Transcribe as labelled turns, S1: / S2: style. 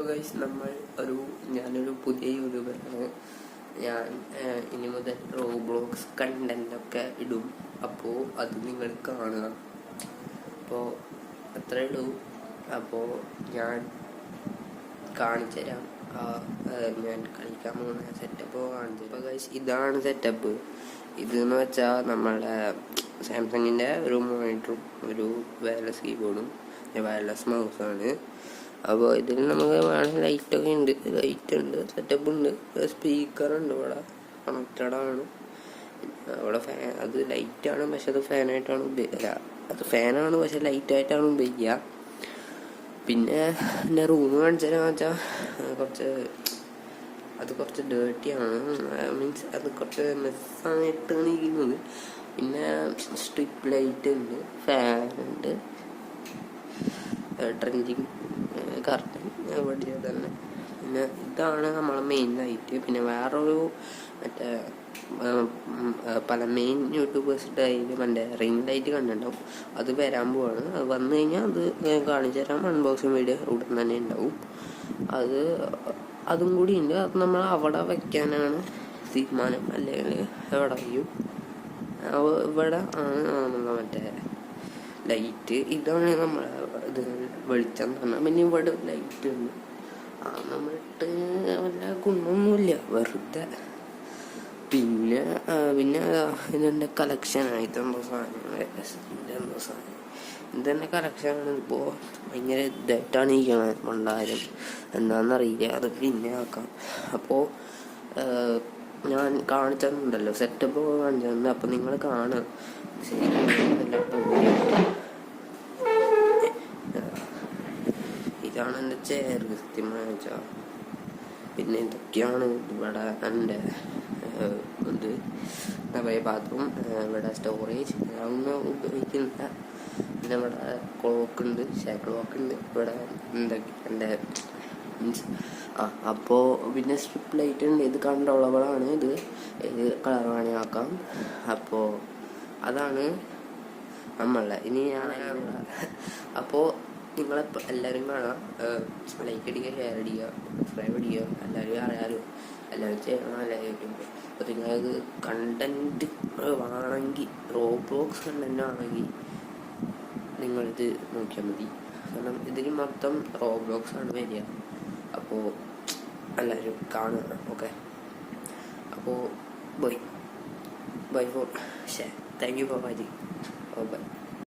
S1: Guys ഞാനൊരു പുതിയ യൂട്യൂബറാണ്. ഞാൻ ഇനി മുതൽ റോബ്ലോക്സ് കണ്ടൻ്റൊക്കെ ഇടും. അപ്പോൾ അത് നിങ്ങൾ കാണുക. അപ്പോൾ അത്രയേ ഉള്ളൂ. അപ്പോൾ ഞാൻ കാണിച്ചു തരാം. ഞാൻ കളിക്കാൻ പോകുന്ന സെറ്റപ്പ് കാണിച്ചു. അപ്പോൾ ഗൈസ് ഇതാണ് സെറ്റപ്പ്. ഇതെന്ന് വെച്ചാൽ നമ്മളെ സാംസങ്ങിൻ്റെ ഒരു മോണിറ്ററും ഒരു വയർലെസ് കീബോർഡും വയർലെസ് മൗസാണ്. അപ്പോൾ ഇതിൽ നമുക്ക് വേണമെങ്കിൽ ലൈറ്റൊക്കെ ഉണ്ട്, ലൈറ്റ് ഉണ്ട്, സെറ്റപ്പ് ഉണ്ട്, സ്പീക്കറുണ്ട്, ഇവിടെ കണക്റ്റഡാണ്. അവിടെ അത് ലൈറ്റാണ്, പക്ഷെ അത് ഫാനായിട്ടാണ് അത് ഫാനാണ്, പക്ഷെ ലൈറ്റായിട്ടാണ് ഉപയോഗിക്കുക. പിന്നെ എൻ്റെ റൂം കാണിച്ചാൽ വെച്ചാൽ കുറച്ച് ഡേർട്ടിയാണ്, മീൻസ് അത് കുറച്ച് മെസ്സായിട്ടാണ് ഇരിക്കുന്നത്. പിന്നെ സ്ട്രിപ്പ് ലൈറ്റ് ഉണ്ട്, ഫാനുണ്ട്, ട്രെൻഡിങ് കർട്ടൻ എവിടെയോ തന്നെ. പിന്നെ ഇതാണ് നമ്മളെ മെയിൻ ലൈറ്റ്. പിന്നെ വേറൊരു മറ്റേ പല മെയിൻ യൂട്യൂബേഴ്സിൻ്റെ കയ്യിൽ മറ്റേ റിംഗ് ലൈറ്റ് കണ്ടിട്ടുണ്ടാവും. അത് വരാൻ പോവാണ്. അത് വന്നു കഴിഞ്ഞാൽ അത് കാണിച്ചു തരാം. അൺബോക്സിങ് വീഡിയോ ഉടൻ തന്നെ ഉണ്ടാവും. അതും കൂടി ഉണ്ട്. അത് നമ്മൾ അവിടെ വയ്ക്കാനാണ് തീരുമാനം, അല്ലെങ്കിൽ എവിടെ വയ്യും. ഇവിടെ ആണ് നമ്മളെ മറ്റേ ലൈറ്റ്. ഇതാണ് നമ്മളെ ഇത് വെളിച്ചം പറഞ്ഞാൽ. പിന്നെ ഇവിടെ ലൈറ്റ് ഉണ്ട്. നമ്മളിട്ട് വല്ല ഗുണമൊന്നുമില്ല, വെറുതെ. പിന്നെ ഇതെൻ്റെ കളക്ഷനാണ്. ഇതെന്തോ സാധനം ഇതെൻ്റെ കളക്ഷനാണ്. ഇപ്പോൾ ഭയങ്കര ഇതായിട്ടാണ് ഇരിക്കണത്. 2000 എന്താണെന്നറിയില്ല, അത് പിന്നെ ആക്കാം. അപ്പോൾ ഞാൻ കാണിച്ചിട്ടുണ്ടല്ലോ, സെറ്റപ്പ് കാണിച്ചിട്ടുണ്ട്. അപ്പോൾ നിങ്ങൾ കാണുക. ഇതാണ് എൻ്റെ ചെയർ കൃത്യമായി വെച്ചാൽ. പിന്നെ ഇതൊക്കെയാണ് ഇവിടെ എൻ്റെ ഇത് എന്താ പറയുക, ബാത്റൂം, ഇവിടെ സ്റ്റോറേജ് അതൊന്നും ഉപയോഗിക്കുന്നില്ല. പിന്നെ ഇവിടെ ക്ലോക്കുണ്ട്, ക്ലോക്കുണ്ട് ഇവിടെ. എന്തൊക്കെ എൻ്റെ മീൻസ് അപ്പോൾ പിന്നെ സ്ട്രിപ്പ് ലൈറ്റ് ഉണ്ട്. ഇത് കൺട്രോളബിളാണ്. ഇത് ഏത് കളർ വേണമെങ്കിൽ ആക്കാം. അപ്പോൾ അതാണ് നമ്മളെ. ഇനി ഞാൻ അപ്പോൾ നിങ്ങളെപ്പോൾ എല്ലാവരും കാണാം. ലൈക്ക് അടിക്കുക, ഷെയർ അടിക്കുക, സബ്സ്ക്രൈബ് അടിക്കുക. എല്ലാവരും അറിയാലോ, എല്ലാവരും ചെയ്യണം യൂട്യൂബ്. അപ്പോൾ നിങ്ങൾക്ക് കണ്ടൻറ്റ് വേണമെങ്കിൽ, റോബ്ലോക്സ് കണ്ടൻറ്റ് ആണെങ്കിൽ നിങ്ങളിത് നോക്കിയാൽ മതി. കാരണം ഇതിന് മൊത്തം റോബ്ലോക്സാണ് വരിക. അപ്പോൾ എല്ലാവരും കാണുക. ഓക്കെ, അപ്പോൾ bye for thank you for watching. By.